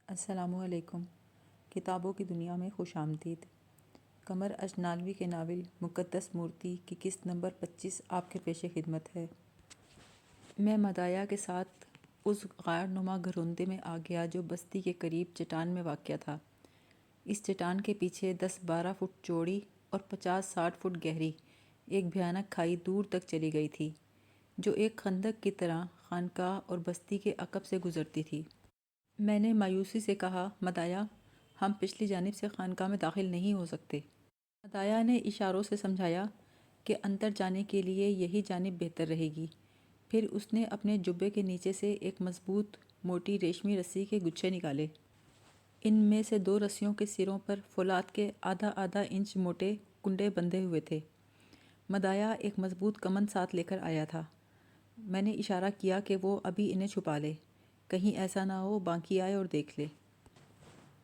السلام علیکم۔ کتابوں کی دنیا میں خوش آمدید۔ قمر اجنالوی کے ناول مقدس مورتی کی قسط نمبر 25 آپ کے پیش خدمت ہے۔ میں مداحیہ کے ساتھ اس غار نما گھروندے میں آ گیا جو بستی کے قریب چٹان میں واقع تھا۔ اس چٹان کے پیچھے 10-12 فٹ چوڑی اور 50-60 فٹ گہری ایک بھیانک کھائی دور تک چلی گئی تھی، جو ایک خندق کی طرح خانقاہ اور بستی کے عقب سے گزرتی تھی۔ میں نے مایوسی سے کہا، مداحیہ، ہم پچھلی جانب سے خانقاہ میں داخل نہیں ہو سکتے۔ مداحیہ نے اشاروں سے سمجھایا کہ اندر جانے کے لیے یہی جانب بہتر رہے گی۔ پھر اس نے اپنے جبے کے نیچے سے ایک مضبوط موٹی ریشمی رسی کے گچھے نکالے۔ ان میں سے 2 رسیوں کے سروں پر فولاد کے آدھا انچ موٹے کنڈے بندھے ہوئے تھے۔ مداحیہ ایک مضبوط کمند ساتھ لے کر آیا تھا۔ میں نے اشارہ کیا کہ وہ ابھی انہیں چھپا لے، کہیں ایسا نہ ہو بانکی آئے اور دیکھ لے۔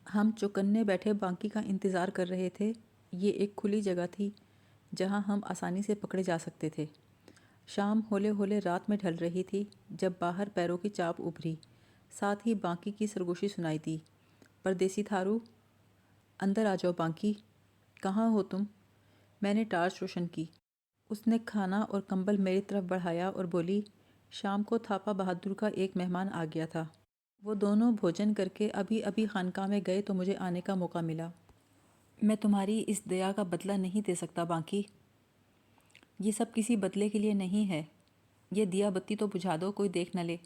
ہم چوکنے بیٹھے بانکی کا انتظار کر رہے تھے۔ یہ ایک کھلی جگہ تھی جہاں ہم آسانی سے پکڑے جا سکتے تھے۔ شام ہولے ہولے رات میں ڈھل رہی تھی جب باہر پیروں کی چاپ ابھری، ساتھ ہی بانکی کی سرگوشی سنائی دی، پردیسی تھارو، اندر آ جاؤ بانکی، کہاں ہو تم؟ میں نے ٹارچ روشن کی۔ اس نے کھانا اور کمبل میری طرف بڑھایا اور بولی، شام کو تھاپا بہادر کا ایک مہمان آ گیا تھا۔ وہ دونوں بھوجن کر کے ابھی خانقاہ میں گئے تو مجھے آنے کا موقع ملا۔ میں تمہاری اس دیا کا بدلہ نہیں دے سکتا بانکی۔ یہ سب کسی بدلے کے لیے نہیں ہے۔ یہ دیا بتی تو بجھا دو، کوئی دیکھ نہ لے۔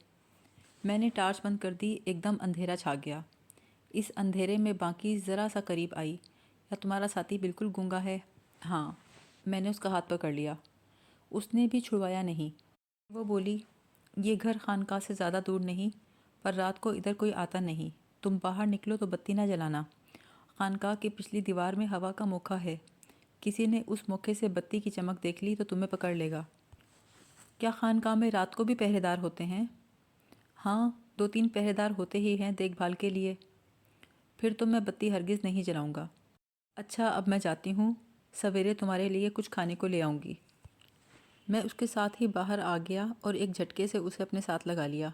میں نے ٹارچ بند کر دی۔ ایک دم اندھیرا چھا گیا۔ اس اندھیرے میں بانکی ذرا سا قریب آئی۔ یا تمہارا ساتھی بالکل گونگا ہے؟ ہاں۔ میں نے اس کا ہاتھ پکڑ لیا۔ اس نے بھی چھڑوایا نہیں۔ وہ بولی، یہ گھر خانقاہ سے زیادہ دور نہیں، پر رات کو ادھر کوئی آتا نہیں۔ تم باہر نکلو تو بتی نہ جلانا۔ خانقاہ کی پچھلی دیوار میں ہوا کا موقع ہے۔ کسی نے اس موقع سے بتی کی چمک دیکھ لی تو تمہیں پکڑ لے گا۔ کیا خانقاہ میں رات کو بھی پہرے دار ہوتے ہیں؟ ہاں، 2-3 پہرے دار ہوتے ہی ہیں دیکھ بھال کے لیے۔ پھر تو میں بتی ہرگز نہیں جلاؤں گا۔ اچھا، اب میں جاتی ہوں۔ سویرے تمہارے لیے کچھ کھانے کو لے آؤں گی۔ میں اس کے ساتھ ہی باہر آ گیا اور ایک جھٹکے سے اسے اپنے ساتھ لگا لیا۔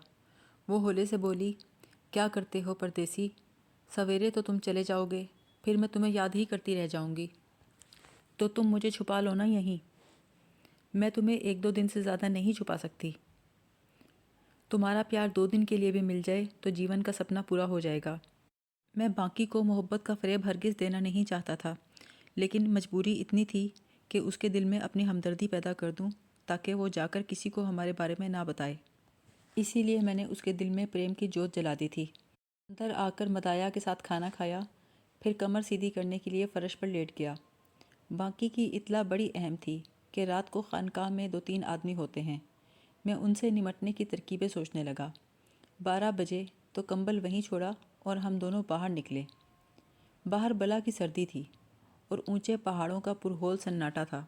وہ ہولے سے بولی، کیا کرتے ہو پردیسی؟ سویرے تو تم چلے جاؤ گے، پھر میں تمہیں یاد ہی کرتی رہ جاؤں گی۔ تو تم مجھے چھپا لو نا یہیں۔ میں تمہیں 1-2 دن سے زیادہ نہیں چھپا سکتی۔ تمہارا پیار 2 دن کے لیے بھی مل جائے تو جیون کا سپنا پورا ہو جائے گا۔ میں بانکی کو محبت کا فریب ہرگز دینا نہیں چاہتا تھا، لیکن مجبوری اتنی تھی کہ اس کے دل میں اپنی ہمدردی پیدا کر دوں تاکہ وہ جا کر کسی کو ہمارے بارے میں نہ بتائے۔ اسی لیے میں نے اس کے دل میں پریم کی جوت جلا دی تھی۔ اندر آ کر مداحیہ کے ساتھ کھانا کھایا، پھر کمر سیدھی کرنے کے لیے فرش پر لیٹ گیا۔ بانکی کی اطلاع بڑی اہم تھی کہ رات کو خانقاہ میں 2-3 آدمی ہوتے ہیں۔ میں ان سے نمٹنے کی ترکیبیں سوچنے لگا۔ 12 بجے تو کمبل وہیں چھوڑا اور ہم دونوں باہر نکلے۔ باہر بلا کی سردی تھی اور اونچے پہاڑوں کا پرہول سناٹا تھا۔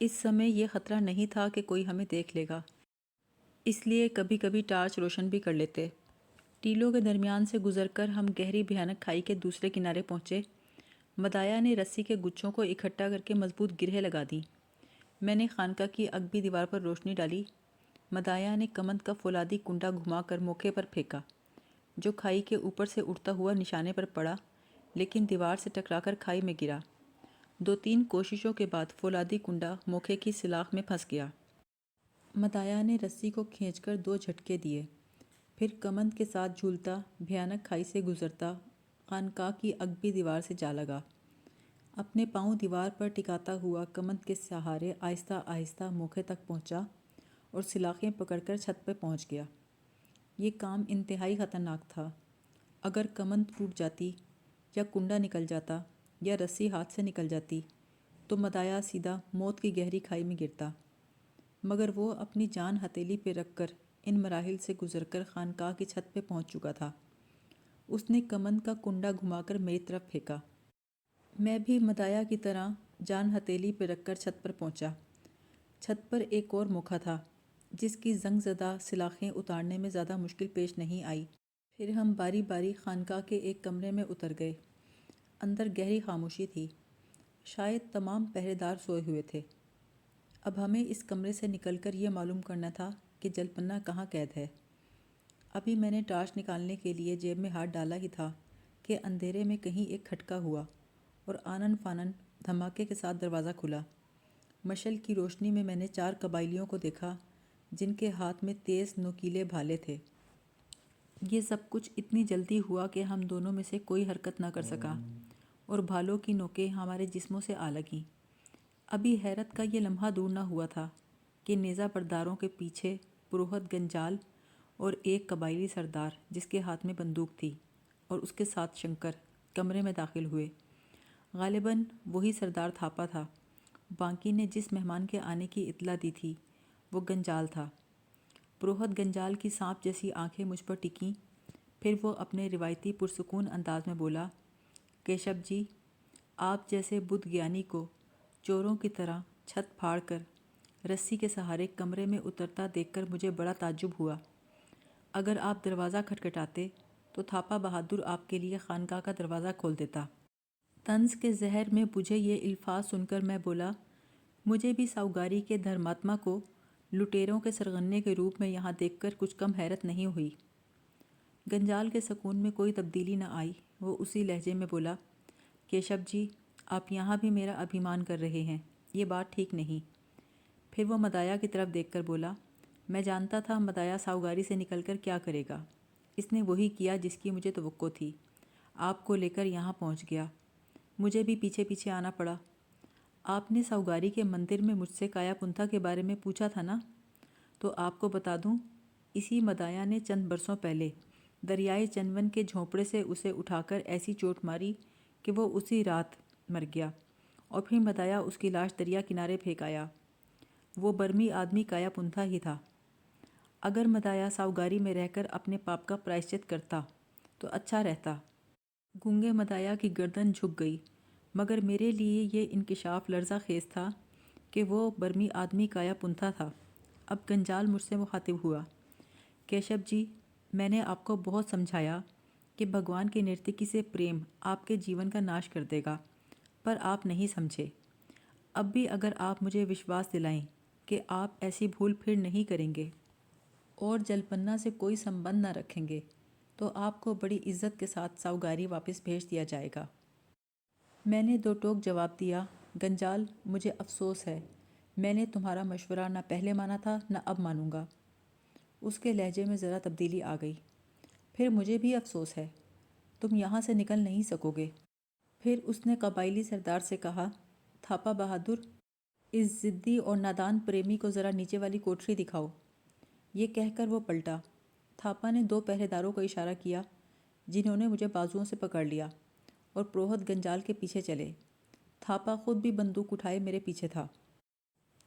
اس سمے یہ خطرہ نہیں تھا کہ کوئی ہمیں دیکھ لے گا، اس لیے کبھی کبھی ٹارچ روشن بھی کر لیتے۔ ٹیلوں کے درمیان سے گزر کر ہم گہری بھیانک کھائی کے دوسرے کنارے پہنچے۔ مداحیہ نے رسی کے گچھوں کو اکٹھا کر کے مضبوط گرہیں لگا دیں۔ میں نے خانقاہ کی عقبی دیوار پر روشنی ڈالی۔ مداحیہ نے کمند کا فولادی کنڈا گھما کر موقع پر پھینکا، جو کھائی کے اوپر سے اڑتا ہوا نشانے پر پڑا، لیکن دیوار سے ٹکرا کر کھائی میں گرا۔ 2-3 کوششوں کے بعد فولادی کنڈا موقع کی سلاخ میں پھنس گیا۔ مداحیہ نے رسی کو کھینچ کر 2 جھٹکے دیے، پھر کمند کے ساتھ جھولتا بھیانک کھائی سے گزرتا خانقاہ کی عقبی دیوار سے جا لگا۔ اپنے پاؤں دیوار پر ٹکاتا ہوا کمند کے سہارے آہستہ آہستہ موقع تک پہنچا اور سلاخیں پکڑ کر چھت پہ پہنچ گیا۔ یہ کام انتہائی خطرناک تھا۔ اگر کمند ٹوٹ جاتی، یا کنڈا نکل جاتا، یا رسی ہاتھ سے نکل جاتی تو مداحیہ سیدھا موت کی گہری کھائی میں گرتا۔ مگر وہ اپنی جان ہتھیلی پہ رکھ کر ان مراحل سے گزر کر خانقاہ کی چھت پہ پہنچ چکا تھا۔ اس نے کمند کا کنڈا گھما کر میری طرف پھینکا۔ میں بھی مداحیہ کی طرح جان ہتھیلی پہ رکھ کر چھت پر پہنچا۔ چھت پر ایک اور موقع تھا جس کی زنگ زدہ سلاخیں اتارنے میں زیادہ مشکل پیش نہیں آئی۔ پھر ہم باری باری خانقاہ کے ایک کمرے میں اتر گئے۔ اندر گہری خاموشی تھی، شاید تمام پہرے دار سوئے ہوئے تھے۔ اب ہمیں اس کمرے سے نکل کر یہ معلوم کرنا تھا کہ جل پنہ کہاں قید ہے۔ ابھی میں نے ٹارچ نکالنے کے لیے جیب میں ہاتھ ڈالا ہی تھا کہ اندھیرے میں کہیں ایک کھٹکا ہوا اور آنن فانن دھماکے کے ساتھ دروازہ کھلا۔ مشل کی روشنی میں نے 4 قبائلیوں کو دیکھا جن کے ہاتھ میں تیز نوکیلے بھالے تھے۔ یہ سب کچھ اتنی جلدی ہوا کہ ہم دونوں میں سے کوئی حرکت نہ کر سکا اور بھالوں کی نوکیں ہمارے جسموں سے آ لگیں۔ ابھی حیرت کا یہ لمحہ دور نہ ہوا تھا کہ نیزہ برداروں کے پیچھے پروہت گنجال اور ایک قبائلی سردار جس کے ہاتھ میں بندوق تھی اور اس کے ساتھ شنکر کمرے میں داخل ہوئے۔ غالباً وہی سردار تھاپا تھا۔ بانکی نے جس مہمان کے آنے کی اطلاع دی تھی وہ گنجال تھا۔ پروہت گنجال کی سانپ جیسی آنکھیں مجھ پر ٹکیں، پھر وہ اپنے روایتی پرسکون انداز میں بولا، کیشب جی، آپ جیسے بدھ گیانی کو چوروں کی طرح چھت پھاڑ کر رسی کے سہارے کمرے میں اترتا دیکھ کر مجھے بڑا تعجب ہوا۔ اگر آپ دروازہ کھٹکھٹاتے تو تھاپا بہادر آپ کے لیے خانقاہ کا دروازہ کھول دیتا۔ طنز کے زہر میں بجھے یہ الفاظ سن کر میں بولا، مجھے بھی ساؤگاری کے دھرماتما کو لٹیروں کے سرغنے کے روپ میں یہاں دیکھ کر کچھ کم حیرت نہیں ہوئی۔ گنجال کے سکون میں کوئی تبدیلی نہ آئی۔ وہ اسی لہجے میں بولا، کیشب جی، آپ یہاں بھی میرا ابھیمان کر رہے ہیں، یہ بات ٹھیک نہیں۔ پھر وہ مدایا کی طرف دیکھ کر بولا، میں جانتا تھا مدایا ساؤگاری سے نکل کر کیا کرے گا۔ اس نے وہی کیا جس کی مجھے توقع تھی، آپ کو لے کر یہاں پہنچ گیا۔ مجھے بھی پیچھے پیچھے آنا پڑا۔ آپ نے ساؤگاری کے مندر میں مجھ سے کایا پنتھا کے بارے میں پوچھا تھا نا؟ تو آپ کو بتا دوں، اسی مدایا نے چند برسوں پہلے دریائے چنون کے جھونپڑے سے اسے اٹھا کر ایسی چوٹ ماری کہ وہ اسی رات مر گیا، اور پھر مدایا اس کی لاش دریا کنارے پھینک آیا۔ وہ برمی آدمی کایا پنتھا ہی تھا۔ اگر مدایا ساؤگاری میں رہ کر اپنے پاپ کا پرائشچت کرتا تو اچھا رہتا۔ گونگے مدایا کی گردن جھک گئی، مگر میرے لیے یہ انکشاف لرزہ خیز تھا کہ وہ برمی آدمی کایا پنتھا تھا۔ اب گنجال مجھ سے مخاطب ہوا، کیشب جی، میں نے آپ کو بہت سمجھایا کہ بھگوان کے نرتکی سے پریم آپ کے جیون کا ناش کر دے گا، پر آپ نہیں سمجھے۔ اب بھی اگر آپ مجھے وشواس دلائیں کہ آپ ایسی بھول پھر نہیں کریں گے اور جلپنا سے کوئی سمبند نہ رکھیں گے تو آپ کو بڑی عزت کے ساتھ ساؤگاری واپس بھیج دیا جائے گا۔ میں نے دو ٹوک جواب دیا، گنجال، مجھے افسوس ہے، میں نے تمہارا مشورہ نہ پہلے مانا تھا نہ اب مانوں گا۔ اس کے لہجے میں ذرا تبدیلی آ گئی۔ پھر مجھے بھی افسوس ہے، تم یہاں سے نکل نہیں سکو گے۔ پھر اس نے قبائلی سردار سے کہا، تھاپا بہادر، اس ضدی اور نادان پریمی کو ذرا نیچے والی کوٹری دکھاؤ۔ یہ کہہ کر وہ پلٹا۔ تھاپا نے 2 پہرے داروں کو اشارہ کیا جنہوں نے مجھے بازوؤں سے پکڑ لیا اور پروہت گنجال کے پیچھے چلے۔ تھاپا خود بھی بندوق اٹھائے میرے پیچھے تھا۔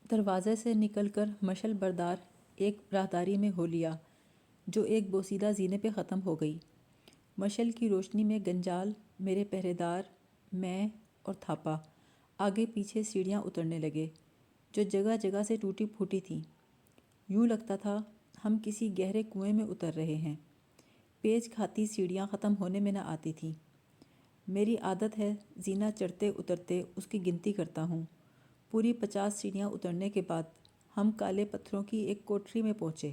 دروازے سے نکل کر مشل بردار ایک راہداری میں ہو لیا جو ایک بوسیدہ زینے پہ ختم ہو گئی۔ مشل کی روشنی میں گنجال، میرے پہرے دار، میں اور تھاپا آگے پیچھے سیڑھیاں اترنے لگے جو جگہ جگہ سے ٹوٹی پھوٹی تھیں۔ یوں لگتا تھا ہم کسی گہرے کنویں میں اتر رہے ہیں۔ پیچ کھاتی سیڑھیاں ختم ہونے میں نہ آتی تھیں۔ میری عادت ہے زینہ چڑھتے اترتے اس کی گنتی کرتا ہوں۔ پوری 50 سیڑھیاں اترنے کے بعد ہم کالے پتھروں کی ایک کوٹری میں پہنچے۔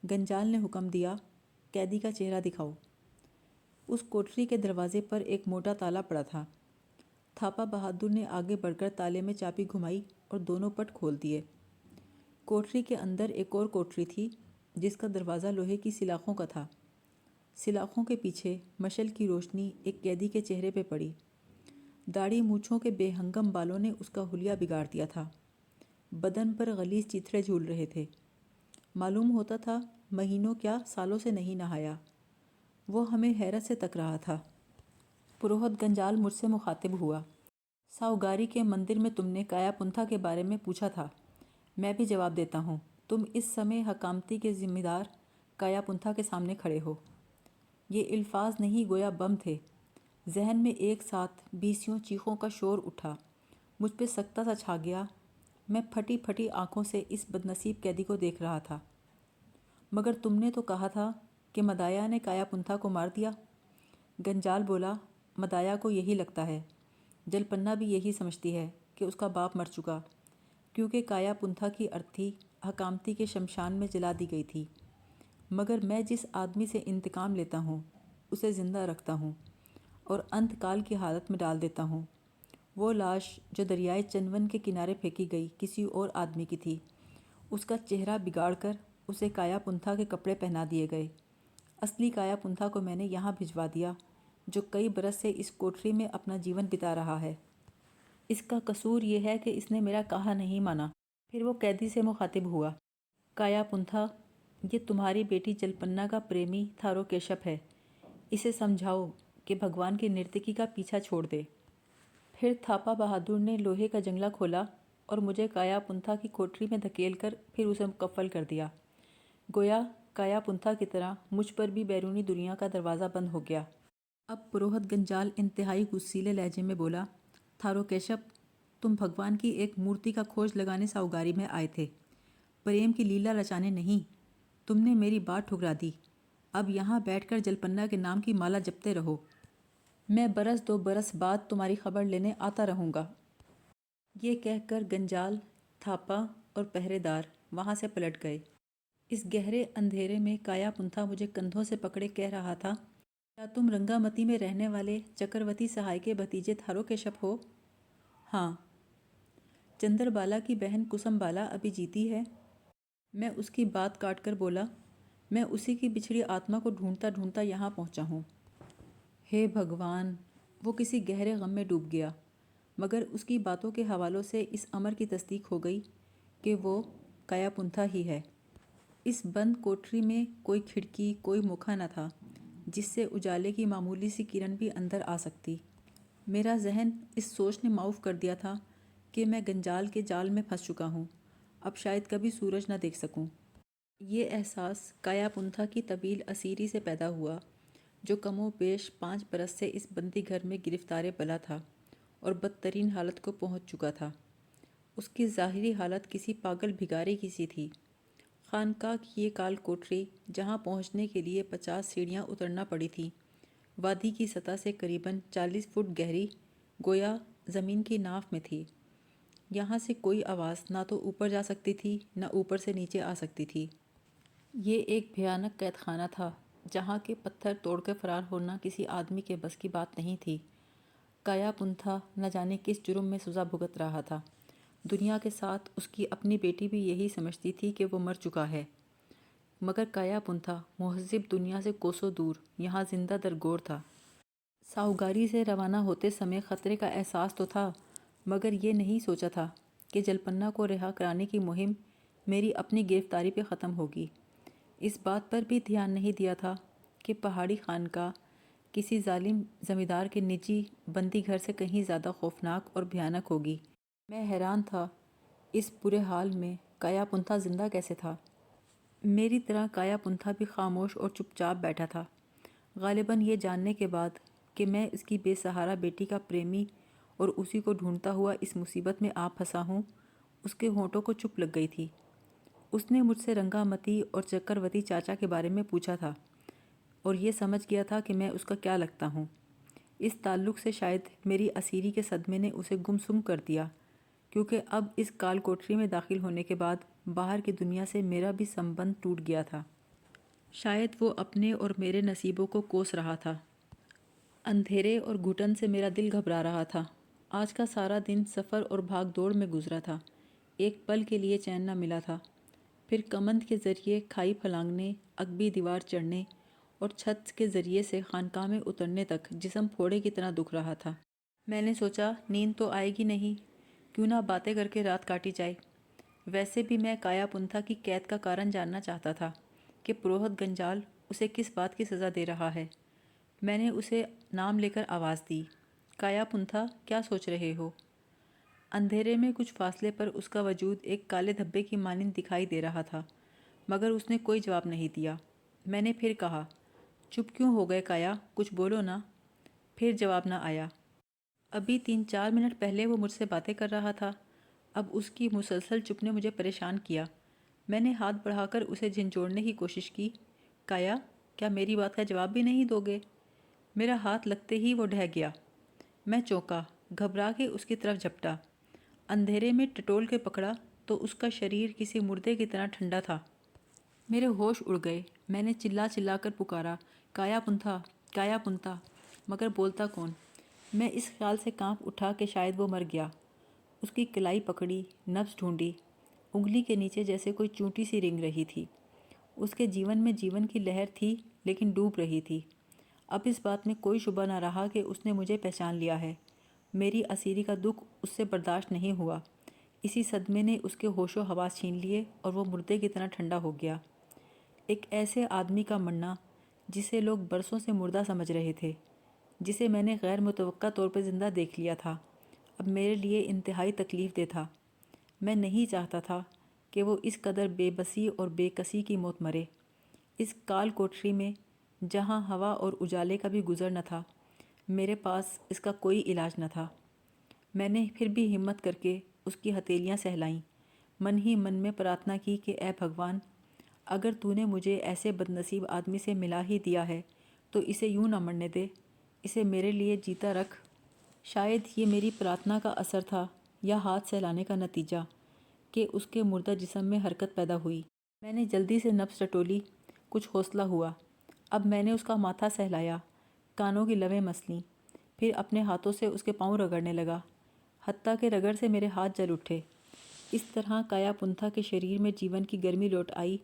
گنجال نے حکم دیا، قیدی کا چہرہ دکھاؤ۔ اس کوٹری کے دروازے پر ایک موٹا تالا پڑا تھا۔ تھاپا بہادر نے آگے بڑھ کر تالے میں چابی گھمائی اور دونوں پٹ کھول دیے۔ کوٹری کے اندر ایک اور کوٹری تھی جس کا دروازہ لوہے کی سلاخوں کا تھا۔ سلاخوں کے پیچھے مشل کی روشنی ایک قیدی کے چہرے پہ پڑی۔ داڑھی مونچھوں کے بے ہنگم بالوں نے اس کا حلیہ بگاڑ دیا تھا۔ بدن پر غلیظ چیتھڑے جھول رہے تھے۔ معلوم ہوتا تھا مہینوں کیا سالوں سے نہیں نہایا۔ وہ ہمیں حیرت سے تک رہا تھا۔ پروہت گنجال مجھ سے مخاطب ہوا، ساؤگاری کے مندر میں تم نے کایا پنتھا کے بارے میں پوچھا تھا۔ میں بھی جواب دیتا ہوں، تم اس سمے حکامتی کے ذمہ دار کایا پنتھا کے سامنے کھڑے ہو۔ یہ الفاظ نہیں گویا بم تھے۔ ذہن میں ایک ساتھ 20 چیخوں کا شور اٹھا۔ مجھ پہ سکتہ سا چھا گیا۔ میں پھٹی پھٹی آنکھوں سے اس بدنصیب قیدی کو دیکھ رہا تھا۔ مگر تم نے تو کہا تھا کہ مدایا نے کایا پنتھا کو مار دیا۔ گنجال بولا، مدایا کو یہی لگتا ہے۔ جلپنا بھی یہی سمجھتی ہے کہ اس کا باپ مر چکا، کیونکہ کایا پنتھا کی ارتھی حکامتی کے شمشان میں جلا دی گئی تھی۔ مگر میں جس آدمی سے انتقام لیتا ہوں اسے زندہ رکھتا ہوں اور انت کال کی حالت میں ڈال دیتا ہوں۔ وہ لاش جو دریائے چنون کے کنارے پھینکی گئی کسی اور آدمی کی تھی۔ اس کا چہرہ بگاڑ کر اسے کایا پنتھا کے کپڑے پہنا دیے گئے۔ اصلی کایا پنتھا کو میں نے یہاں بھجوا دیا جو کئی برس سے اس کوٹری میں اپنا جیون بتا رہا ہے۔ اس کا قصور یہ ہے کہ اس نے میرا کہا نہیں مانا۔ پھر وہ قیدی سے مخاطب ہوا۔ کایا پنتھا، یہ تمہاری بیٹی جلپنا کا پریمی تھارو کیشپ ہے۔ اسے سمجھاؤ کہ بھگوان کی نرتکی کا پیچھا چھوڑ دے۔ پھر تھاپا بہادر نے لوہے کا جنگلہ کھولا اور مجھے کایا پنتھا کی کوٹری میں دھکیل کر پھر اسے مکفل کر دیا۔ گویا کایا پنتھا کی طرح مجھ پر بھی بیرونی دنیا کا دروازہ بند ہو گیا۔ اب پروہت گنجال انتہائی غصیلے لہجے میں بولا، تھارو کیشپ، تم بھگوان کی ایک مورتی کا کھوج لگانے ساؤگاری میں آئے تھے، پریم کی لیلا رچانے نہیں۔ تم نے میری بات ٹھکرا دی۔ اب یہاں بیٹھ کر جلپنا کے نام کی مالا جپتے رہو۔ میں برس دو برس بعد تمہاری خبر لینے آتا رہوں گا۔ یہ کہہ کر گنجال، تھاپا اور پہرے دار وہاں سے پلٹ گئے۔ اس گہرے اندھیرے میں کایا پنتھا مجھے کندھوں سے پکڑے کہہ رہا تھا، کیا تم رنگامتی میں رہنے والے چکروتی سہائے کے بھتیجے تھارو کیشپ ہو؟ ہاں۔ چندر بالا کی بہن کسم بالا ابھی جیتی ہے؟ میں اس کی بات کاٹ کر بولا، میں اسی کی بچھڑی آتما کو ڈھونڈتا ڈھونڈتا یہاں پہنچا ہوں۔ ہے بھگوان! وہ کسی گہرے غم میں ڈوب گیا، مگر اس کی باتوں کے حوالوں سے اس امر کی تصدیق ہو گئی کہ وہ کایا پنتھا ہی ہے۔ اس بند کوٹری میں کوئی کھڑکی، کوئی مکھا نہ تھا جس سے اجالے کی معمولی سی کرن بھی اندر آ سکتی۔ میرا ذہن اس سوچ نے معاف کر دیا تھا کہ میں گنجال کے جال میں پھنس چکا ہوں، اب شاید کبھی سورج نہ دیکھ سکوں۔ یہ احساس کایا پنتھا کی طویل اسیری سے پیدا ہوا جو کم و بیش 5 برس سے اس بندی گھر میں گرفتار بلا تھا اور بدترین حالت کو پہنچ چکا تھا۔ اس کی ظاہری حالت کسی پاگل بھکاری کی سی تھی۔ خانقاہ کی یہ کال کوٹری جہاں پہنچنے کے لیے 50 سیڑھیاں اترنا پڑی تھیں، وادی کی سطح سے قریباً 40 فٹ گہری، گویا زمین کی ناف میں تھی۔ یہاں سے کوئی آواز نہ تو اوپر جا سکتی تھی نہ اوپر سے نیچے آ سکتی تھی۔ یہ ایک بھیانک قید خانہ تھا جہاں کے پتھر توڑ کے فرار ہونا کسی آدمی کے بس کی بات نہیں تھی۔ کایا پنتھا نہ جانے کس جرم میں سزا بھگت رہا تھا۔ دنیا کے ساتھ اس کی اپنی بیٹی بھی یہی سمجھتی تھی کہ وہ مر چکا ہے، مگر کایا پنتھا مہذب دنیا سے کوسوں دور یہاں زندہ درگور تھا۔ ساؤگاری سے روانہ ہوتے سمے خطرے کا احساس تو تھا، مگر یہ نہیں سوچا تھا کہ جلپنا کو رہا کرانے کی مہم میری اپنی گرفتاری پہ ختم ہوگی۔ اس بات پر بھی دھیان نہیں دیا تھا کہ پہاڑی خانقاہ کسی ظالم زمیندار کے نجی بندی گھر سے کہیں زیادہ خوفناک اور بھیانک ہوگی۔ میں حیران تھا، اس برے حال میں کایا پنتھا زندہ کیسے تھا؟ میری طرح کایا پنتھا بھی خاموش اور چپ چاپ بیٹھا تھا، غالباً یہ جاننے کے بعد کہ میں اس کی بے سہارا بیٹی کا پریمی اور اسی کو ڈھونڈتا ہوا اس مصیبت میں آ پھنسا ہوں۔ اس کے ہونٹوں کو چپ لگ گئی تھی۔ اس نے مجھ سے رنگامتی اور چکروتی چاچا کے بارے میں پوچھا تھا اور یہ سمجھ گیا تھا کہ میں اس کا کیا لگتا ہوں۔ اس تعلق سے شاید میری اسیری کے صدمے نے اسے گم سم کر دیا، کیونکہ اب اس کال کوٹری میں داخل ہونے کے بعد باہر کی دنیا سے میرا بھی سمبند ٹوٹ گیا تھا۔ شاید وہ اپنے اور میرے نصیبوں کو کوس رہا تھا۔ اندھیرے اور گھٹن سے میرا دل گھبرا رہا تھا۔ آج کا سارا دن سفر اور بھاگ دوڑ میں گزرا تھا، ایک پل کے لیے چین نہ ملا تھا۔ پھر کمند کے ذریعے کھائی پھلانگنے، عقبی دیوار چڑھنے اور چھت کے ذریعے سے خانقاہ میں اترنے تک جسم پھوڑے کی طرح دکھ رہا تھا۔ میں نے سوچا نیند تو آئے گی نہیں، کیوں نہ باتیں کر کے رات کاٹی جائے۔ ویسے بھی میں کایا پنتھا کی قید کا کارن جاننا چاہتا تھا کہ پروہت گنجال اسے کس بات کی سزا دے رہا ہے۔ میں نے اسے نام لے کر آواز دی، کایا پنتھا، کیا سوچ رہے ہو؟ اندھیرے میں کچھ فاصلے پر اس کا وجود ایک کالے دھبے کی مانند دکھائی دے رہا تھا، مگر اس نے کوئی جواب نہیں دیا۔ میں نے پھر کہا، چپ کیوں ہو گئے کایا، کچھ بولو نا۔ پھر جواب نہ آیا۔ ابھی 3-4 منٹ پہلے وہ مجھ سے باتیں کر رہا تھا، اب اس کی مسلسل چپ نے مجھے پریشان کیا۔ میں نے ہاتھ بڑھا کر اسے جھنجھوڑنے کی کوشش کی، کایا، کیا میری بات کا جواب بھی نہیں دو گے؟ میرا ہاتھ لگتے ہی وہ ڈھہ گیا۔ میں چونکا، گھبرا کے اس کی طرف جھپٹا۔ اندھیرے میں ٹٹول کے پکڑا تو اس کا شریر کسی مردے کی طرح ٹھنڈا تھا۔ میرے ہوش اڑ گئے۔ میں نے چلا چلا کر پکارا، کایا پنتھا، کایا پنتھا، مگر بولتا کون؟ میں اس خیال سے کانپ اٹھا کہ شاید وہ مر گیا۔ اس کی کلائی پکڑی، نبض ڈھونڈی، انگلی کے نیچے جیسے کوئی چونٹی سی رنگ رہی تھی۔ اس کے جیون میں جیون کی لہر تھی لیکن ڈوب رہی تھی۔ اب اس بات میں کوئی شبہ نہ رہا کہ اس نے مجھے پہچان لیا ہے۔ میری اسیری کا دکھ اس سے برداشت نہیں ہوا۔ اسی صدمے نے اس کے ہوش و حواس چھین لیے اور وہ مردے کی طرح ٹھنڈا ہو گیا۔ ایک ایسے آدمی کا مرنا جسے لوگ برسوں سے مردہ سمجھ رہے تھے، جسے میں نے غیر متوقع طور پہ زندہ دیکھ لیا تھا، اب میرے لیے انتہائی تکلیف دہ تھا۔ میں نہیں چاہتا تھا کہ وہ اس قدر بے بسی اور بے کسی کی موت مرے۔ اس کال کوٹری میں جہاں ہوا اور اجالے کا بھی گزر نہ تھا، میرے پاس اس کا کوئی علاج نہ تھا۔ میں نے پھر بھی ہمت کر کے اس کی ہتھیلیاں سہلائیں، من ہی من میں پرارتھنا کی کہ اے بھگوان، اگر تو نے مجھے ایسے بد نصیب آدمی سے ملا ہی دیا ہے تو اسے یوں نہ مرنے دے، اسے میرے لیے جیتا رکھ۔ شاید یہ میری پرارتھنا کا اثر تھا یا ہاتھ سہلانے کا نتیجہ کہ اس کے مردہ جسم میں حرکت پیدا ہوئی۔ میں نے جلدی سے نبض ٹٹولی، کچھ حوصلہ ہوا۔ اب میں نے اس کا ماتھا سہلایا، کانوں کی لویں مسلیں، پھر اپنے ہاتھوں سے اس کے پاؤں رگڑنے لگا، حتیٰ کہ رگڑ سے میرے ہاتھ جل اٹھے۔ اس طرح کایا پنتھا کے شریر میں جیون کی گرمی لوٹ آئی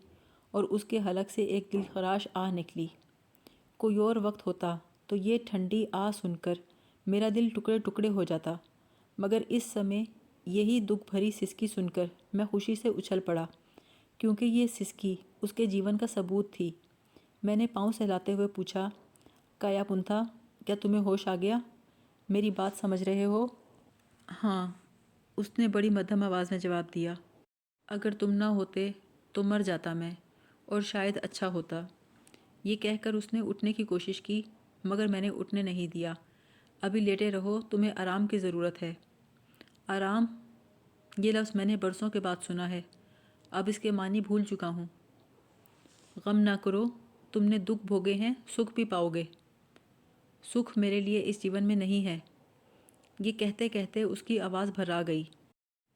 اور اس کے حلق سے ایک دل خراش آہ نکلی۔ کوئی اور وقت ہوتا تو یہ ٹھنڈی آہ سن کر میرا دل ٹکڑے ٹکڑے ہو جاتا، مگر اس سمے یہی دکھ بھری سسکی سن کر میں خوشی سے اچھل پڑا، کیونکہ یہ سسکی اس کے جیون کا ثبوت تھی۔ میں نے پاؤں سہلاتے ہوئے پوچھا، کایا پنتھا، کیا تمہیں ہوش آ گیا؟ میری بات سمجھ رہے ہو؟ ہاں، اس نے بڑی مدھم آواز میں جواب دیا۔ اگر تم نہ ہوتے تو مر جاتا میں، اور شاید اچھا ہوتا۔ یہ کہہ کر اس نے اٹھنے کی کوشش کی، مگر میں نے اٹھنے نہیں دیا۔ ابھی لیٹے رہو، تمہیں آرام کی ضرورت ہے۔ آرام؟ یہ لفظ میں نے برسوں کے بعد سنا ہے، اب اس کے معنی بھول چکا ہوں۔ غم نہ کرو، تم نے دکھ بھوگے ہیں، سکھ بھی پاؤ گے۔ سکھ میرے لیے اس جیون میں نہیں ہے۔ یہ کہتے کہتے اس کی آواز بھرا گئی۔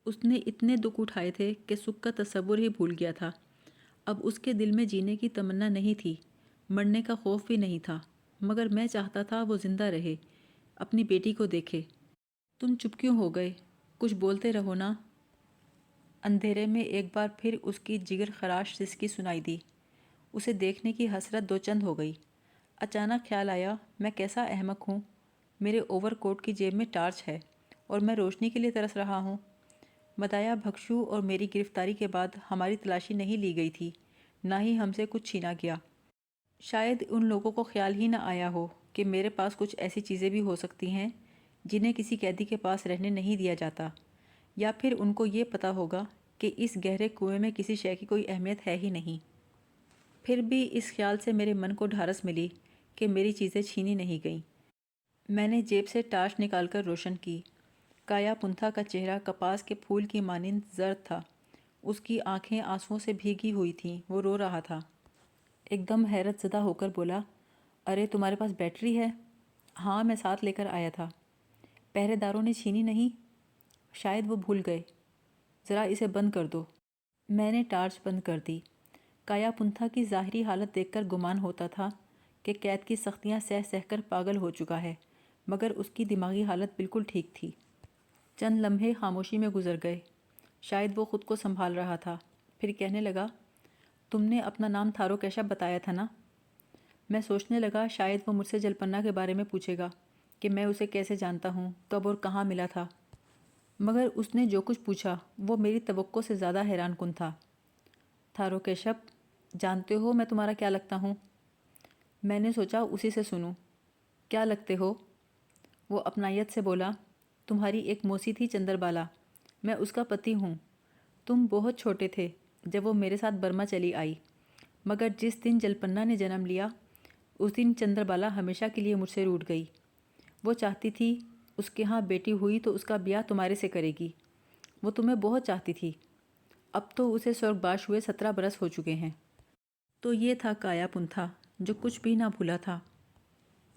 اس نے اتنے دکھ اٹھائے تھے کہ سکھ کا تصور ہی بھول گیا تھا۔ اب اس کے دل میں جینے کی تمنا نہیں تھی، مرنے کا خوف بھی نہیں تھا، مگر میں چاہتا تھا وہ زندہ رہے، اپنی بیٹی کو دیکھے۔ تم چپ کیوں ہو گئے؟ کچھ بولتے رہو نا۔ اندھیرے میں ایک بار پھر اس کی جگر خراش سسکی سنائی دی۔ اسے دیکھنے کی حسرت دو چند ہو گئی۔ اچانک خیال آیا، میں کیسا احمق ہوں، میرے اوور کوٹ کی جیب میں ٹارچ ہے اور میں روشنی کے لیے ترس رہا ہوں۔ مدایا بھکشو اور میری گرفتاری کے بعد ہماری تلاشی نہیں لی گئی تھی، نہ ہی ہم سے کچھ چھینا گیا۔ شاید ان لوگوں کو خیال ہی نہ آیا ہو کہ میرے پاس کچھ ایسی چیزیں بھی ہو سکتی ہیں جنہیں کسی قیدی کے پاس رہنے نہیں دیا جاتا، یا پھر ان کو یہ پتہ ہوگا کہ اس گہرے کنویں میں کسی شے کی کوئی اہمیت ہے ہی نہیں۔ پھر بھی اس خیال سے میرے من کو ڈھارس ملی کہ میری چیزیں چھینی نہیں گئیں۔ میں نے جیب سے ٹارچ نکال کر روشن کی۔ کایا پنتھا کا چہرہ کپاس کے پھول کی مانند زرد تھا، اس کی آنکھیں آنسوؤں سے بھیگی ہوئی تھیں، وہ رو رہا تھا۔ ایک دم حیرت زدہ ہو کر بولا، ارے تمہارے پاس بیٹری ہے؟ ہاں، میں ساتھ لے کر آیا تھا۔ پہرے داروں نے چھینی نہیں؟ شاید وہ بھول گئے۔ ذرا اسے بند کر دو۔ میں نے ٹارچ بند کر دی۔ کایا پنتھا کی ظاہری حالت دیکھ کر گمان ہوتا تھا کہ قید کی سختیاں سہ سہ کر پاگل ہو چکا ہے، مگر اس کی دماغی حالت بالکل ٹھیک تھی۔ چند لمحے خاموشی میں گزر گئے، شاید وہ خود کو سنبھال رہا تھا، پھر کہنے لگا، تم نے اپنا نام تھارو کیشپ بتایا تھا نا؟ میں سوچنے لگا شاید وہ مجھ سے جلپنا کے بارے میں پوچھے گا کہ میں اسے کیسے جانتا ہوں، کب اور کہاں ملا تھا، مگر اس نے جو کچھ پوچھا وہ میری توقع سے زیادہ حیران کن تھا۔ تھارو کیشپ، جانتے ہو میں تمہارا کیا لگتا ہوں؟ میں نے سوچا اسی سے سنوں۔ کیا لگتے ہو؟ وہ اپنائیت سے بولا، تمہاری ایک موسی تھی چندر بالا، میں اس کا پتی ہوں۔ تم بہت چھوٹے تھے جب وہ میرے ساتھ برما چلی آئی، مگر جس دن جلپنا نے جنم لیا اس دن چندر بالا ہمیشہ کے لیے مجھ سے روٹھ گئی۔ وہ چاہتی تھی اس کے ہاں بیٹی ہوئی تو اس کا بیاہ تمہارے سے کرے گی۔ وہ تمہیں بہت چاہتی تھی۔ اب تو اسے سرگباش ہوئے 17 برس ہو چکے ہیں۔ تو یہ تھا کایا پنتھا جو کچھ بھی نہ بھولا تھا۔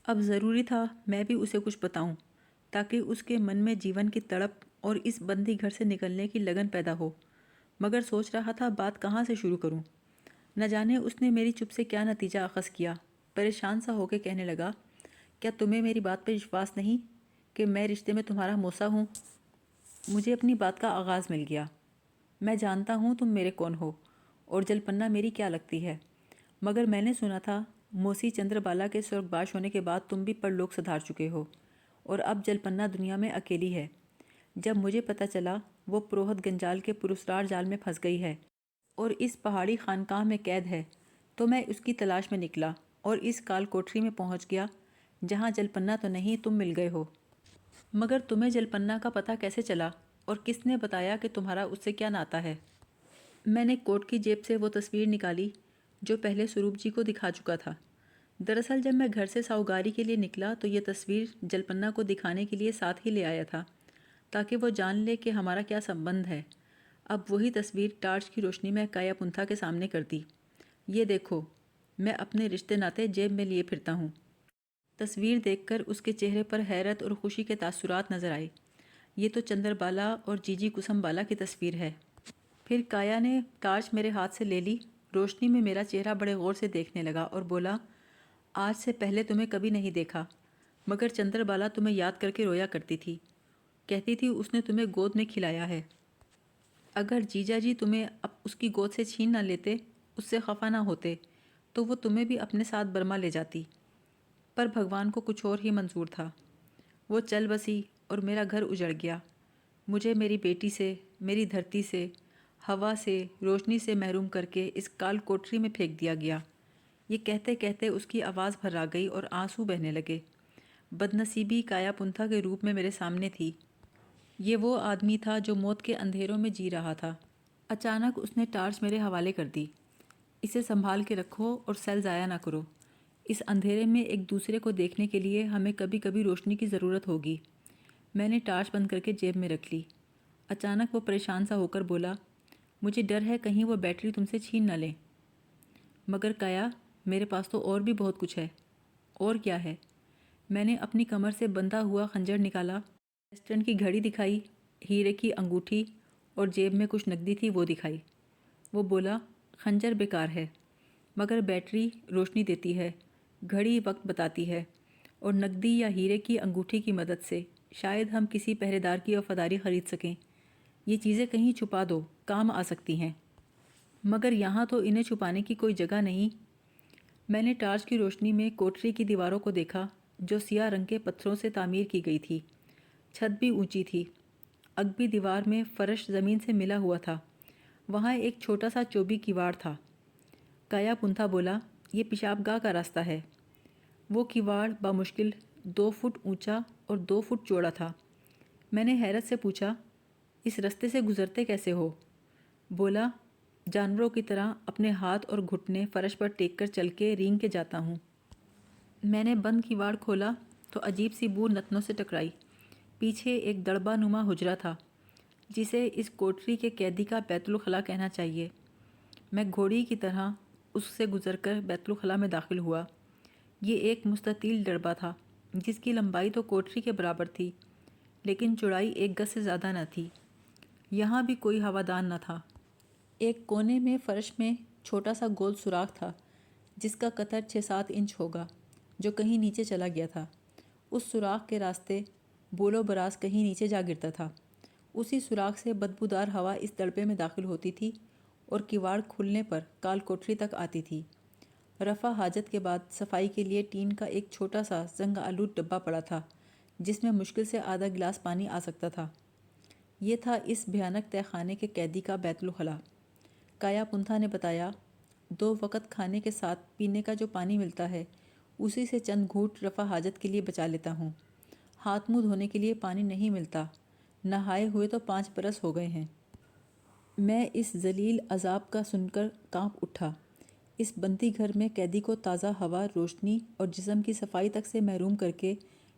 اب ضروری تھا میں بھی اسے کچھ بتاؤں تاکہ اس کے من میں جیون کی تڑپ اور اس بندی گھر سے نکلنے کی لگن پیدا ہو، مگر سوچ رہا تھا بات کہاں سے شروع کروں۔ نہ جانے اس نے میری چپ سے کیا نتیجہ اخذ کیا۔ پریشان سا ہو کے کہنے لگا، کیا تمہیں میری بات پہ وشواس نہیں کہ میں رشتے میں تمہارا موسیٰ ہوں؟ مجھے اپنی بات کا آغاز مل گیا۔ میں جانتا ہوں تم میرے کون ہو اور جلپنا میری کیا لگتی ہے، مگر میں نے سنا تھا موسی چندر بالا کے سرگباش ہونے کے بعد تم بھی پرلوک سدھار چکے ہو اور اب جلپنا دنیا میں اکیلی ہے۔ جب مجھے پتہ چلا وہ پروہت گنجال کے پراسرار جال میں پھنس گئی ہے اور اس پہاڑی خانقاہ میں قید ہے، تو میں اس کی تلاش میں نکلا اور اس کال کوٹری میں پہنچ گیا جہاں جلپنا تو نہیں تم مل گئے ہو۔ مگر تمہیں جلپنا کا پتہ کیسے چلا اور کس نے بتایا کہ تمہارا اس سے کیا ناطہ ہے؟ میں نے کوٹ کی جیب سے وہ تصویر نکالی جو پہلے سروپ جی کو دکھا چکا تھا۔ دراصل جب میں گھر سے ساؤگاری کے لیے نکلا تو یہ تصویر جلپنا کو دکھانے کے لیے ساتھ ہی لے آیا تھا تاکہ وہ جان لے کہ ہمارا کیا سمبند ہے۔ اب وہی تصویر ٹارچ کی روشنی میں کایا پنتھا کے سامنے کر دی۔ یہ دیکھو، میں اپنے رشتے ناطے جیب میں لیے پھرتا ہوں۔ تصویر دیکھ کر اس کے چہرے پر حیرت اور خوشی کے تاثرات نظر آئے۔ یہ تو چندر بالا اور جیجی کسم بالا کی تصویر ہے۔ پھر کایا نے ٹارچ میرے ہاتھ سے لے لی، روشنی میں میرا چہرہ بڑے غور سے دیکھنے لگا اور بولا، آج سے پہلے تمہیں کبھی نہیں دیکھا، مگر چندر بالا تمہیں یاد کر کے رویا کرتی تھی، کہتی تھی اس نے تمہیں گود میں کھلایا ہے۔ اگر جیجا جی تمہیں اب اس کی گود سے چھین نہ لیتے، اس سے خفا نہ ہوتے، تو وہ تمہیں بھی اپنے ساتھ برما لے جاتی۔ پر بھگوان کو کچھ اور ہی منظور تھا۔ وہ چل بسی اور میرا گھر اجڑ گیا۔ مجھے میری بیٹی سے، میری دھرتی سے، ہوا سے، روشنی سے محروم کر کے اس کال کوٹری میں پھینک دیا گیا۔ یہ کہتے کہتے اس کی آواز بھر گئی اور آنسو بہنے لگے۔ بدنصیبی کایا پنتھا کے روپ میں میرے سامنے تھی۔ یہ وہ آدمی تھا جو موت کے اندھیروں میں جی رہا تھا۔ اچانک اس نے ٹارچ میرے حوالے کر دی۔ اسے سنبھال کے رکھو اور سیل ضائع نہ کرو۔ اس اندھیرے میں ایک دوسرے کو دیکھنے کے لیے ہمیں کبھی کبھی روشنی کی ضرورت ہوگی۔ میں نے ٹارچ بند کر کے جیب میں رکھ لی۔ اچانک وہ پریشان سا ہو کر بولا، مجھے ڈر ہے کہیں وہ بیٹری تم سے چھین نہ لیں۔ مگر کایا، میرے پاس تو اور بھی بہت کچھ ہے۔ اور کیا ہے؟ میں نے اپنی کمر سے بندھا ہوا خنجر نکالا، ویسٹرن کی گھڑی دکھائی، ہیرے کی انگوٹھی اور جیب میں کچھ نقدی تھی وہ دکھائی۔ وہ بولا، خنجر بیکار ہے، مگر بیٹری روشنی دیتی ہے، گھڑی وقت بتاتی ہے، اور نقدی یا ہیرے کی انگوٹھی کی مدد سے شاید ہم کسی پہرے دار کی وفاداری خرید سکیں۔ یہ چیزیں کہیں چھپا دو، کام آ سکتی ہیں، مگر یہاں تو انہیں چھپانے کی کوئی جگہ نہیں۔ میں نے ٹارچ کی روشنی میں کوٹری کی دیواروں کو دیکھا جو سیاہ رنگ کے پتھروں سے تعمیر کی گئی تھی۔ چھت بھی اونچی تھی، اگبی دیوار میں فرش زمین سے ملا ہوا تھا۔ وہاں ایک چھوٹا سا چوبی کیواڑ تھا۔ کایا پنتھا بولا، یہ پیشاب گاہ کا راستہ ہے۔ وہ کیواڑ بامشکل 2 فٹ اونچا اور 2 فٹ چوڑا تھا۔ میں نے حیرت سے پوچھا، اس رستے سے گزرتے کیسے ہو؟ بولا، جانوروں کی طرح اپنے ہاتھ اور گھٹنے فرش پر ٹیک کر چل کے رینگ کے جاتا ہوں۔ میں نے بند کیواڑ کھولا تو عجیب سی بو نتنوں سے ٹکرائی۔ پیچھے ایک دڑبا نما حجرہ تھا جسے اس کوٹری کے قیدی کا بیت الخلاء کہنا چاہیے۔ میں گھوڑی کی طرح اس سے گزر کر بیت الخلاء میں داخل ہوا۔ یہ ایک مستطیل ڈربہ تھا جس کی لمبائی تو کوٹری کے برابر تھی، لیکن چوڑائی 1 گز سے زیادہ نہ تھی۔ یہاں بھی کوئی ہوادان نہ تھا۔ ایک کونے میں فرش میں چھوٹا سا گول سوراخ تھا جس کا قطر 6-7 انچ ہوگا، جو کہیں نیچے چلا گیا تھا۔ اس سوراخ کے راستے بول و براز کہیں نیچے جا گرتا تھا۔ اسی سوراخ سے بدبودار ہوا اس ڈڑبے میں داخل ہوتی تھی اور کیواڑ کھلنے پر کال کوٹری تک آتی تھی۔ رفع حاجت کے بعد صفائی کے لیے ٹین کا ایک چھوٹا سا زنگ آلود ڈبہ پڑا تھا جس میں مشکل سے آدھا گلاس پانی آ سکتا تھا۔ یہ تھا اس بھیانک تہہ خانے کے قیدی کا بیت الخلاء۔ کایا پنتھا نے بتایا، 2 وقت کھانے کے ساتھ پینے کا جو پانی ملتا ہے اسی سے چند گھونٹ رفع حاجت کے لیے بچا لیتا ہوں۔ ہاتھ منہ دھونے کے لیے پانی نہیں ملتا، نہائے ہوئے تو 5 برس ہو گئے ہیں۔ میں اس ذلیل عذاب کا سن کر کانپ اٹھا۔ اس بندی گھر میں قیدی کو تازہ ہوا، روشنی اور جسم کی صفائی تک سے محروم کر کے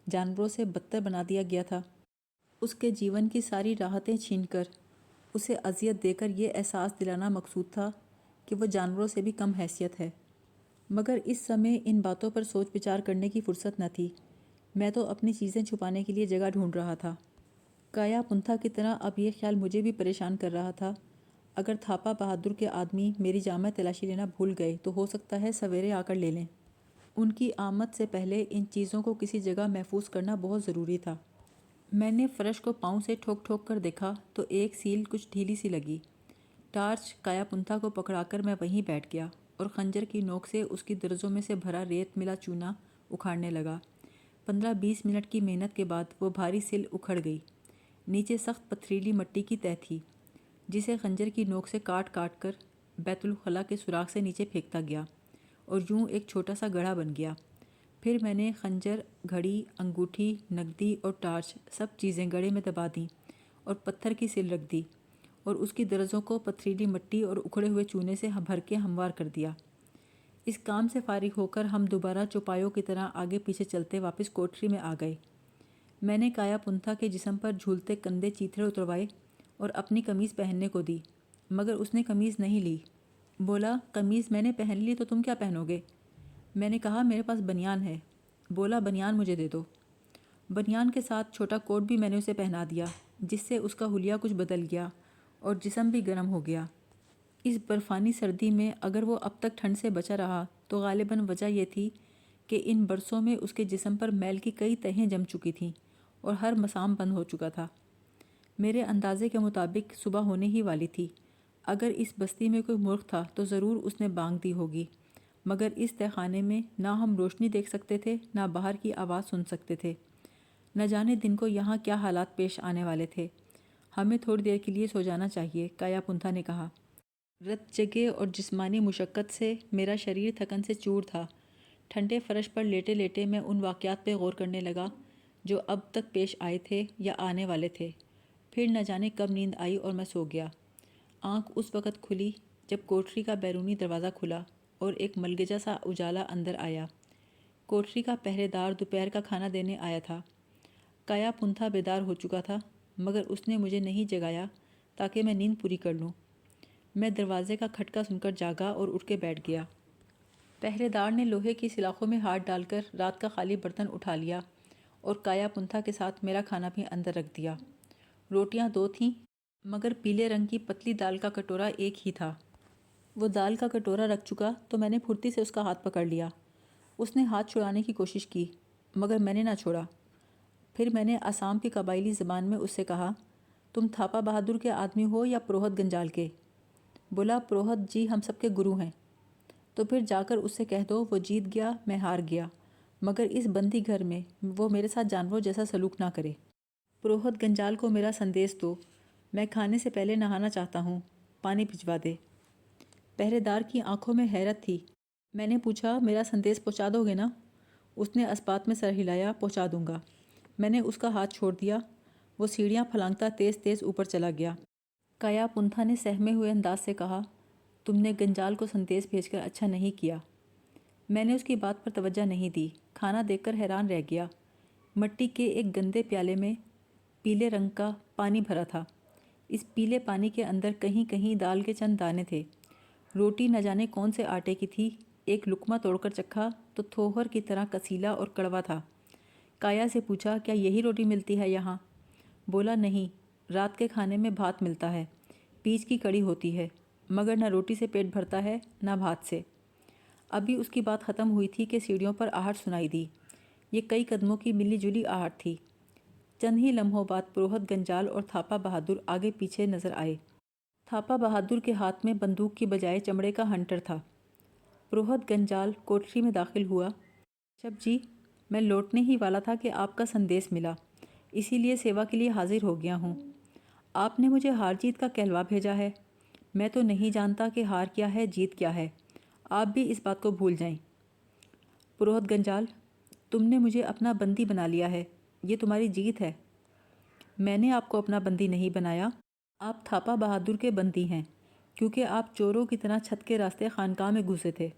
جانوروں سے بدتر بنا دیا گیا تھا۔ اس کے جیون کی ساری راحتیں چھین کر اسے اذیت دے کر یہ احساس دلانا مقصود تھا کہ وہ جانوروں سے بھی کم حیثیت ہے۔ مگر اس سمے ان باتوں پر سوچ بچار کرنے کی فرصت نہ تھی۔ میں تو اپنی چیزیں چھپانے کے لیے جگہ ڈھونڈ رہا تھا۔ کایا پنتھا کی طرح اب یہ خیال مجھے بھی پریشان کر رہا تھا، اگر تھاپا بہادر کے آدمی میری جامع تلاشی لینا بھول گئے تو ہو سکتا ہے سویرے آ کر لے لیں۔ ان کی آمد سے پہلے ان چیزوں کو کسی جگہ محفوظ کرنا بہت ضروری تھا۔ میں نے فرش کو پاؤں سے ٹھوک ٹھوک کر دیکھا تو ایک سیل کچھ ڈھیلی سی لگی۔ ٹارچ کایا پنتھا کو پکڑا کر میں وہیں بیٹھ گیا اور خنجر کی نوک سے اس کی درزوں میں سے بھرا ریت ملا چونا اکھاڑنے لگا۔ 15-20 منٹ کی محنت کے بعد وہ بھاری سل اکھڑ گئی۔ نیچے سخت پتھریلی مٹی کی تہہ تھی جسے خنجر کی نوک سے کاٹ کاٹ کر بیت الخلاء کے سوراخ سے نیچے پھینکتا گیا اور یوں ایک چھوٹا سا گڑھا بن گیا۔ پھر میں نے خنجر، گھڑی، انگوٹھی، نقدی اور ٹارچ سب چیزیں گڑھے میں دبا دیں اور پتھر کی سل رکھ دی اور اس کی درزوں کو پتھریلی مٹی اور اکھڑے ہوئے چونے سے بھر کے ہموار کر دیا۔ اس کام سے فارغ ہو کر ہم دوبارہ چوپایوں کی طرح آگے پیچھے چلتے واپس کوٹری میں آ گئے۔ میں نے کایا پنتھا کے جسم پر جھولتے کندھے چیتھڑے اتروائے اور اپنی قمیض پہننے کو دی، مگر اس نے قمیض نہیں لی۔ بولا، قمیض میں نے پہن لی تو تم کیا پہنو گے؟ میں نے کہا، میرے پاس بنیان ہے۔ بولا، بنیان مجھے دے دو۔ بنیان کے ساتھ چھوٹا کوٹ بھی میں نے اسے پہنا دیا، جس سے اس کا حلیہ کچھ بدل گیا اور جسم بھی گرم ہو گیا۔ اس برفانی سردی میں اگر وہ اب تک ٹھنڈ سے بچا رہا تو غالباً وجہ یہ تھی کہ ان برسوں میں اس کے جسم پر میل کی کئی تہیں جم چکی تھیں اور ہر مسام بند ہو چکا تھا۔ میرے اندازے کے مطابق صبح ہونے ہی والی تھی۔ اگر اس بستی میں کوئی مرغ تھا تو ضرور اس نے بانگ دی ہوگی، مگر اس تہہ خانے میں نہ ہم روشنی دیکھ سکتے تھے نہ باہر کی آواز سن سکتے تھے۔ نہ جانے دن کو یہاں کیا حالات پیش آنے والے تھے۔ ہمیں تھوڑی دیر کے لیے سو جانا چاہیے، کایا پنتھا نے کہا۔ رت جگہ اور جسمانی مشقت سے میرا شریر تھکن سے چور تھا۔ ٹھنڈے فرش پر لیٹے لیٹے میں ان واقعات پہ غور کرنے لگا جو اب تک پیش آئے تھے یا آنے والے تھے۔ پھر نہ جانے کب نیند آئی اور میں سو گیا۔ آنکھ اس وقت کھلی جب کوٹری کا بیرونی دروازہ کھلا اور ایک ملگجا سا اجالا اندر آیا۔ کوٹری کا پہرے دار دوپہر کا کھانا دینے آیا تھا۔ کایا پنتھا بیدار ہو چکا تھا، مگر اس نے مجھے نہیں جگایا تاکہ میں نیند پوری کر لوں۔ میں دروازے کا کھٹکا سن کر جاگا اور اٹھ کے بیٹھ گیا۔ پہرے دار نے لوہے کی سلاخوں میں ہاتھ ڈال کر رات کا خالی برتن اٹھا لیا اور کایا پنتھا کے ساتھ میرا کھانا بھی اندر رکھ دیا۔ روٹیاں 2 تھیں، مگر پیلے رنگ کی پتلی دال کا کٹورا ایک ہی تھا۔ وہ دال کا کٹورا رکھ چکا تو میں نے پھرتی سے اس کا ہاتھ پکڑ لیا۔ اس نے ہاتھ چھڑانے کی کوشش کی، مگر میں نے نہ چھوڑا۔ پھر میں نے آسام کی قبائلی زبان میں اس سے کہا، تم تھاپا بہادر کے آدمی ہو یا پروہت گنجال کے؟ بولا، پروہت جی ہم سب کے گرو ہیں۔ تو پھر جا کر اس سے کہہ دو وہ جیت گیا، میں ہار گیا، مگر اس بندی گھر میں وہ میرے ساتھ جانوروں جیسا سلوک نہ کرے۔ پروہت گنجال کو میرا سندیش دو، میں کھانے سے پہلے نہانا چاہتا ہوں، پانی بھجوا دے۔ پہرے دار کی آنکھوں میں حیرت تھی۔ میں نے پوچھا، میرا سندیش پہنچا دو گے نا؟ اس نے اسبات میں سر ہلایا، پہنچا دوں گا۔ میں نے اس کا ہاتھ چھوڑ دیا۔ وہ سیڑھیاں پھلانگتا تیز تیز اوپر چلا گیا۔ کایا پنتھا نے سہمے ہوئے انداز سے کہا، تم نے گنجال کو سندیش بھیج کر اچھا نہیں کیا۔ میں نے اس کی بات پر توجہ نہیں دی، کھانا دیکھ کر حیران رہ گیا۔ مٹی کے ایک گندے پیالے میں پیلے رنگ کا پانی بھرا تھا۔ اس پیلے پانی کے اندر کہیں کہیں دال کے چند دانے تھے۔ روٹی نہ جانے کون سے آٹے کی تھی۔ ایک لقمہ توڑ کر چکھا تو تھوہر کی طرح کسیلا اور کڑوا تھا۔ کایا سے پوچھا، کیا یہی روٹی ملتی ہے یہاں؟ بولا، نہیں، رات کے کھانے میں بھات ملتا ہے، پیچ کی کڑی ہوتی ہے، مگر نہ روٹی سے پیٹ بھرتا ہے نہ بھات سے۔ ابھی اس کی بات ختم ہوئی تھی کہ سیڑھیوں پر آہٹ سنائی دی۔ یہ کئی قدموں کی ملی جلی آہٹ تھی۔ چند ہی لمحوں بعد پروہت گنجال اور تھاپا بہادر آگے پیچھے نظر آئے۔ تھاپا بہادر کے ہاتھ میں بندوق کی بجائے چمڑے کا ہنٹر تھا۔ پروہت گنجال کوٹری میں داخل ہوا۔ کیشب جی، میں لوٹنے ہی والا تھا کہ آپ کا سندیش ملا، اسی لیے سیوا کے لیے حاضر ہو گیا ہوں۔ آپ نے مجھے ہار جیت کا کہلوا بھیجا ہے۔ میں تو نہیں جانتا کہ ہار کیا ہے جیت کیا ہے، آپ بھی اس بات کو بھول جائیں۔ پروہت گنجال، تم نے مجھے اپنا بندی بنا لیا ہے، یہ تمہاری جیت ہے۔ میں نے آپ کو اپنا بندی نہیں بنایا، آپ تھاپا بہادر کے بندی ہیں، کیونکہ آپ چوروں کی طرح چھت کے راستے خانقاہ میں گھسے تھے۔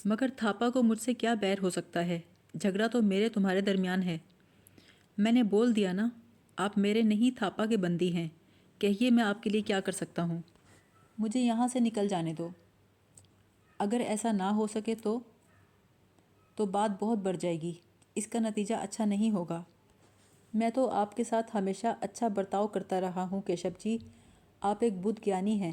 مگر تھاپا کو مجھ سے کیا بیر ہو سکتا ہے؟ جھگڑا تو میرے تمہارے درمیان ہے۔ میں نے بول دیا نا، آپ میرے نہیں تھاپا کے بندی ہیں، کہیے میں آپ کے لیے کیا کر سکتا ہوں؟ مجھے یہاں سے نکل جانے دو۔ اگر ایسا نہ ہو سکے تو بات بہت بڑھ جائے گی، اس کا نتیجہ اچھا نہیں ہوگا۔ میں تو آپ کے ساتھ ہمیشہ اچھا برتاؤ کرتا رہا ہوں کیشب جی، آپ ایک بدھ گیانی ہیں،